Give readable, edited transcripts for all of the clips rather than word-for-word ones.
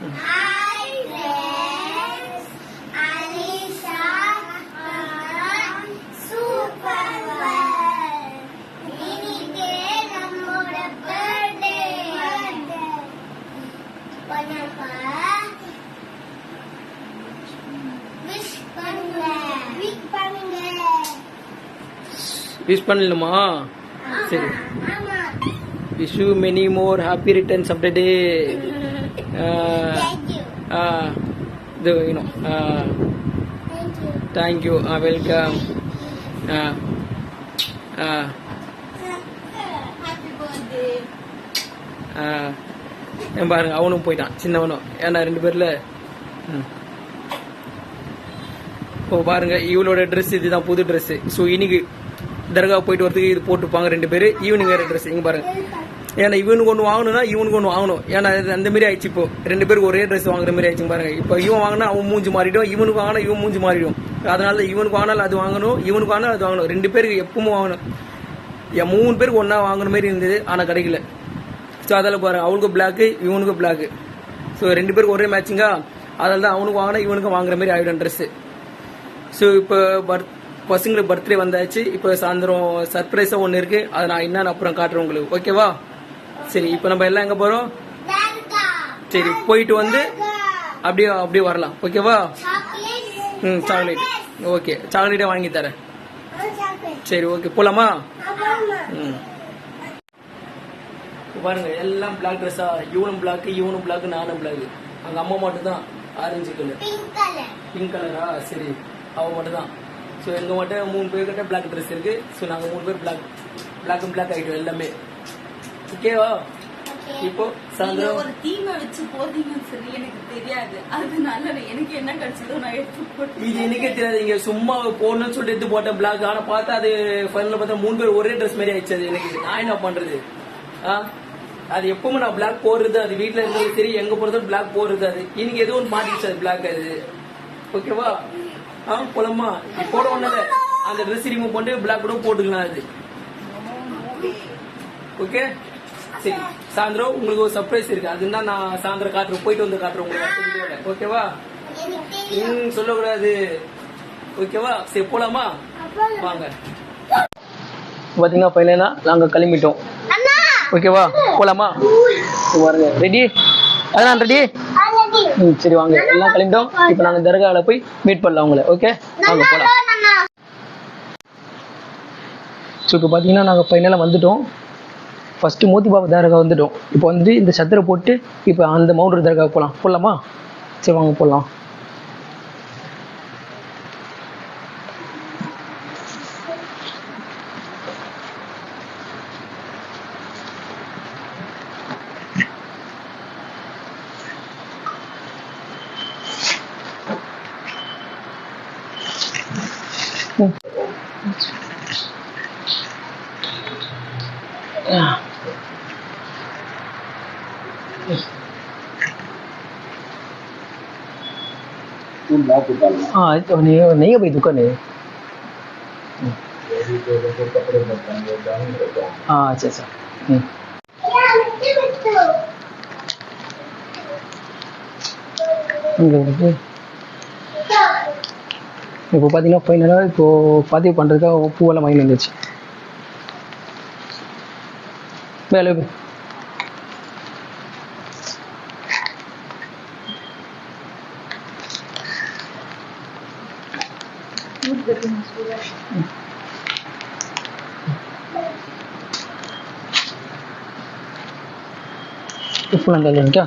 Hi friends, Alisha super well. இன்னைக்கு நம்மோட birthday. பண்ணப்பா wish பண்ணுங்க. விஷ் பண்ணலாமா? சரி. Wish you many more happy returns of the day. Thank you. Thank you. Welcome. Happy birthday. பாருங்க அவனும் போயிட்டான் சின்னவனும். ஏன்னா 2 பேர்ல இப்போ பாருங்க இவளோட ட்ரெஸ் இதுதான் புது ட்ரெஸ். ஸோ இன்னைக்கு தர்கா போயிட்டு வரதுக்கு இது போட்டுப்பாங்க 2 பேர். ஈவினிங் வேற ட்ரெஸ் இங்க பாருங்க. ஏன்னா இவனுக்கு ஒன்று வாங்கணும்னா இவனுக்கு ஒன்று வாங்கணும். ஏன்னா அந்த மாதிரி ஆயிடுச்சு. இப்போ 2 பேருக்கு ஒரே ட்ரெஸ் வாங்குற மாதிரி ஆயிடுச்சு பாருங்க. இப்போ இவன் வாங்கினா அவன் மூஞ்சி மாறிடும், இவனுக்கு வாங்கினா இவன் மூஞ்சி மாறிடும். அதனால இவனுக்கு வாங்கினாலும் அது வாங்கணும், இவனுக்கு வாங்கினா அது வாங்கணும். 2 பேருக்கு எப்பவும் வாங்கணும். 3 பேருக்கு ஒன்னா வாங்குற மாதிரி இருந்தது, ஆனால் கிடைக்கல. ஸோ அதில் பாருங்க அவனுக்கு பிளாக்கு இவனுக்கு பிளாக்கு. ஸோ 2 பேருக்கு ஒரே மேட்சிங்கா. அதில் தான் அவனுக்கு வாங்கினா இவனுக்கு வாங்குற மாதிரி ஆகிடும் ட்ரெஸ்ஸு. ஸோ இப்போ பசங்களுக்கு பர்த்டே வந்தாச்சு. இப்போ சாயந்தரம் சர்ப்ரைஸாக ஒன்று இருக்கு. அதை நான் என்னன்னு அப்புறம் காட்டுறேன் உங்களுக்கு. ஓகேவா? சரி, இப்போ நம்ம எல்லாம் எங்கே போகிறோம்? சரி, போயிட்டு வந்து அப்படியே வரலாம். ஓகேவா? சாக்லேட். ஓகே, சாக்லேட்டே வாங்கி தரேன். சரி, ஓகே, போலாமா? பாருங்க எல்லாம் பிளாக் ட்ரெஸ்ஸா. இவனும் பிளாக் நானும் பிளாக். அங்க அம்மா மட்டும் தான் ஆரஞ்சு கலர், பிங்க் கலரா? சரி, அவ மட்டும் தான். ஸோ எங்க மட்டும் 3 பேர்கிட்ட பிளாக் ட்ரெஸ் இருக்கு. ஸோ நாங்கள் 3 பேர் பிளாக் ஆகிட்டோம் எல்லாமே. ஓகேவா? இப்போ சாயந்தரம் ஒரு தீமை வச்சு போதீங்கன்னு சொல்லி எனக்கு தெரியாது. அதனால எனக்கு என்ன கிடைச்சதோ நான் எடுத்து போட்டேன். இது எனக்கே தெரியாது. இங்க சும்மா போடணும்னு சொல்லிட்டு எடுத்து போட்டேன் பிளாக். ஆனா பார்த்தா அது ஃபைனல்ல பார்த்தா 3 பேர் ஒரே ட்ரெஸ் மாதிரி ஆயிடுச்சு. அது எனக்கு நான் என்ன பண்றது? அது எப்பவுமே நான் பிளாக் போடுறது. அது வீட்டுல இருந்தாலும் சரி எங்க போறதும் பிளாக் போடுறது. அது இன்னைக்கு ஏதோ ஒன்று மாட்டிடுச்சு அது பிளாக். அது ஓகேவா? போலாமா? போட ஒண்ணு அந்த ட்ரெஸ் ரிமூவ் பண்ணிட்டு பிளாக் கூட போட்டுக்கலாம். அது ஓகே. சரி, சாயந்தரம் உங்களுக்கு ஒரு சர்ப்ரைஸ் இருக்கு. அதுதான் நான் சாயந்தரம் காட்டுறேன். போயிட்டு வந்து காட்டுறேன் உங்களுக்கு. ஓகேவா? சொல்லக்கூடாது. ஓகேவா? சரி, போலாமா? வாங்க. பாத்தீங்கன்னா பையனா நாங்க கிளம்பிட்டோம். ஓகேவா? போலாமா? பாருங்க, ரெடி? அதான் ரெடி. சரி, வாங்க எல்லாம் கிளம்பிட்டோம். இப்போ நாங்க தர்கால போய் மீட் பண்ணலாம் உங்களை. ஓகே, வாங்க போலாம். ஸோ இப்போ பார்த்தீங்கன்னா நாங்கள் ஃபைனலாக வந்துட்டோம். ஃபர்ஸ்ட் மோத்தி பாபா தர்கா வந்துட்டோம். இப்போ வந்து இந்த சத்திரை போட்டு இப்போ அந்த மவுண்ட் தர்கா போகலாமா? சரி, வாங்க போகலாம். नहीं भाई दुकान है. हाँ, अच्छा. இப்போ பார்த்தீங்கன்னா ஃபைனலாக இப்போ பதிவு பண்ணுறதுக்காக பூவெல்லாம் வாங்கி வந்துச்சு. வேலை pulang kalian क्या?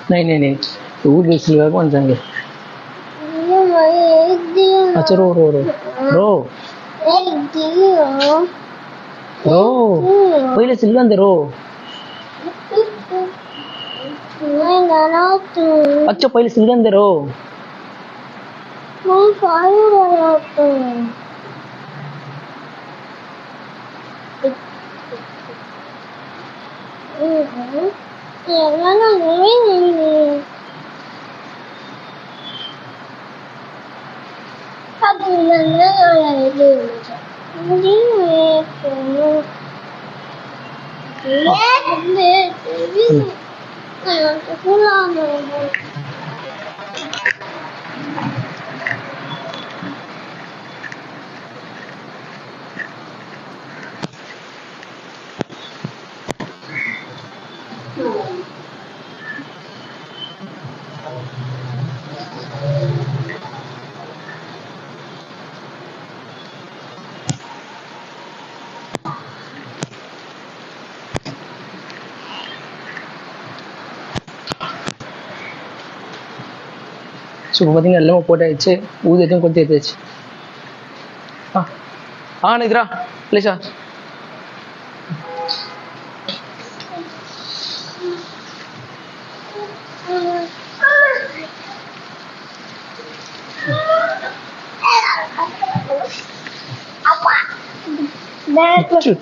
नहीं दूर देख लिया कौन जाएंगे. अच्छा रो रो रो पहिले सिल्वन दे रो अच्छा पहिले सिल्वन दे रो ஸோ இப்போ பார்த்தீங்கன்னா எல்லாமே போட்டாச்சு ஊதியத்தையும் கொத்தி எடுத்தாச்சு நிதிரா இல்லைச்சா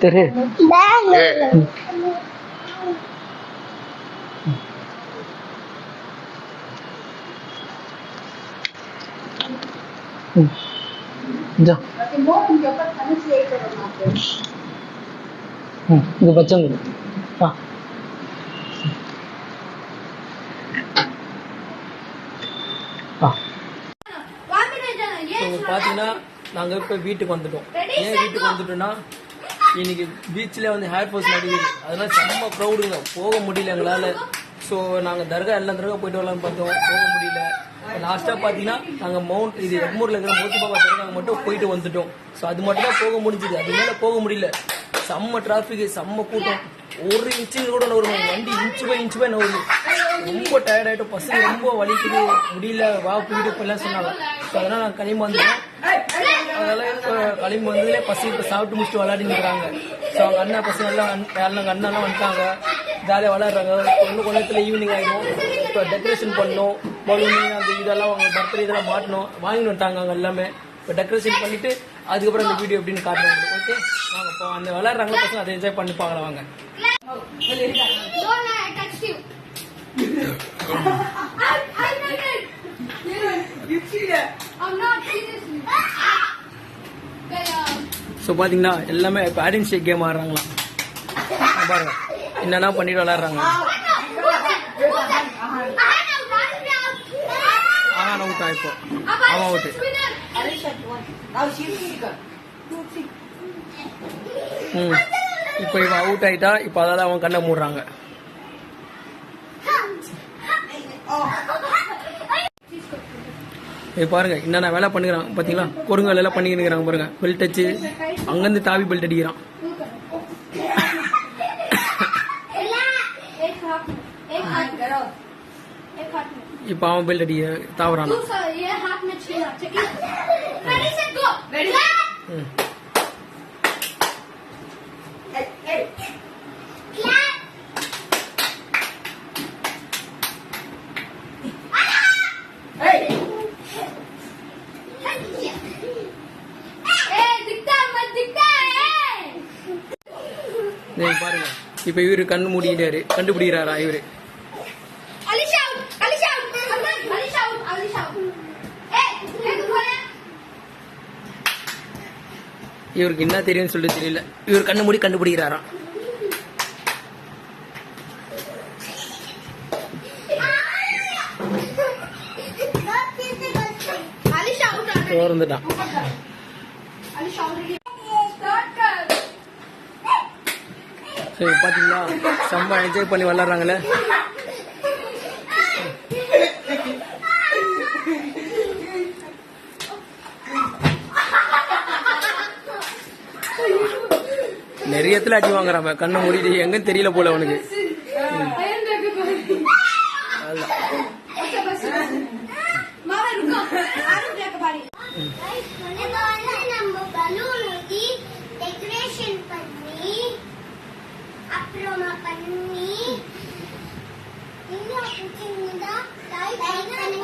தெரு जा இது பச்சங்க பார்த்தீங்கன்னா நாங்கள் இப்போ வீட்டுக்கு வந்துட்டோம். ஏன் வீட்டுக்கு வந்துட்டோம்னா இன்னைக்கு பீச்சில் வந்து ஹேர் ஃபால்ஸ் நடக்குது, அதனால செம்ம க்ரௌடுங்க, போக முடியல எங்களால். ஸோ நாங்கள் தர்கா எல்லா தர்கா போயிட்டு வரலாம்னு பார்த்தோம், போக முடியல. லாஸ்ட்டாக பார்த்தீங்கன்னா நாங்கள் இது எக்மூரில் இருக்கிற மோத்தி பாபா தர்கா மட்டும் போயிட்டு வந்துட்டோம். ஸோ அது மட்டும் தான் போக முடிஞ்சுது, அது மேலே போக முடியல. செம்ம டிராஃபிக், செம்ம கூட்டம், ஒரு இன்ச்சு கூட நவரும், வண்டி இன்ச்சு பை நவருது. ரொம்ப டயர்டாயிட்டோம், பசங்க ரொம்ப வலிக்குது, முடியல, வா போயிட்டு போயிடலாம் சொன்னாங்க. ஸோ அதனால் நாங்கள் கிளம்பி வந்துட்டோம். அதனால கிளம்பி வந்ததுலேயே பசங்க இப்போ சாப்பிட்டு முடிச்சுட்டு விளையாடிட்டு இருக்கிறாங்க. ஸோ அவங்க அண்ணன் பசங்க எல்லாம் எங்கள் அண்ணாலாம் வந்துட்டாங்க, ஜாலியாக விளையாடுறாங்க. இன்னும் கொஞ்ச நேரத்தில் ஈவினிங் ஆகிடும். இப்போ டெக்கரேஷன் பண்ணோம், பலூனு அந்த இதெல்லாம் அவங்க பர்த்டே இதெல்லாம் மாட்டணும், வாங்கிட்டு வந்துட்டாங்க அவங்க எல்லாமே. இப்போ டெக்கரேஷன் பண்ணிட்டு அதுக்கப்புறம் இந்த வீடியோ எப்படின்னு காட்டுறாங்க. ஓகே வாங்க இப்போ அந்த விளையாடுறாங்களா பசங்க, அதை என்ஜாய் பண்ணி பார்க்கலாம் வாங்க. ஸோ பார்த்தீங்கன்னா எல்லாமே இப்போ ஆடியன்ஸ் கேம் ஆடுறாங்களாம். பாருங்க என்னென்ன பண்ணிட்டு விளையாடுறாங்க. அவுட்டா இப்போ அவன் அவுட்டு. இப்போ இவன் அவுட் ஆயிட்டா, இப்போ அதால அவன் கண்ணை மூடுறாங்க. பாருங்க என்னென்ன வேலை பண்ணுறாங்க பார்த்தீங்களா, கொடுங்க வேலையெல்லாம் பண்ணிக்கிட்டு இருக்கிறாங்க பாருங்க. பெல்ட் அடிச்சு அங்கேருந்து தாவி பெல்ட் அடிக்கிறான். இப்போ அவன் பெல்ட் அடிக்க தாவறான். பாருங்க இப்ப இவரு கண்ணு மூடிட்டாரு, கண்டுபிடிக்கிறாரா இவரு. இவருக்கு என்ன தெரியும்னு சொல்லிட்டு தெரியல, இவர் கண்ணு மூடி கண்டுபிடிக்கிறாராம். வந்துட்டான். சரி பாத்தீங்களா, செம்ம என்ஜாய் பண்ணி விளையாடுறாங்களே. நிறைய இடத்துல அடி வாங்குறாங்க, கண்ணை மூடிட்டு எங்கன்னு தெரியல போல அவனுக்கு. அப்புறமா பண்ணி இன்னும் பிடிச்சிருந்தா லைக் பண்ணுங்க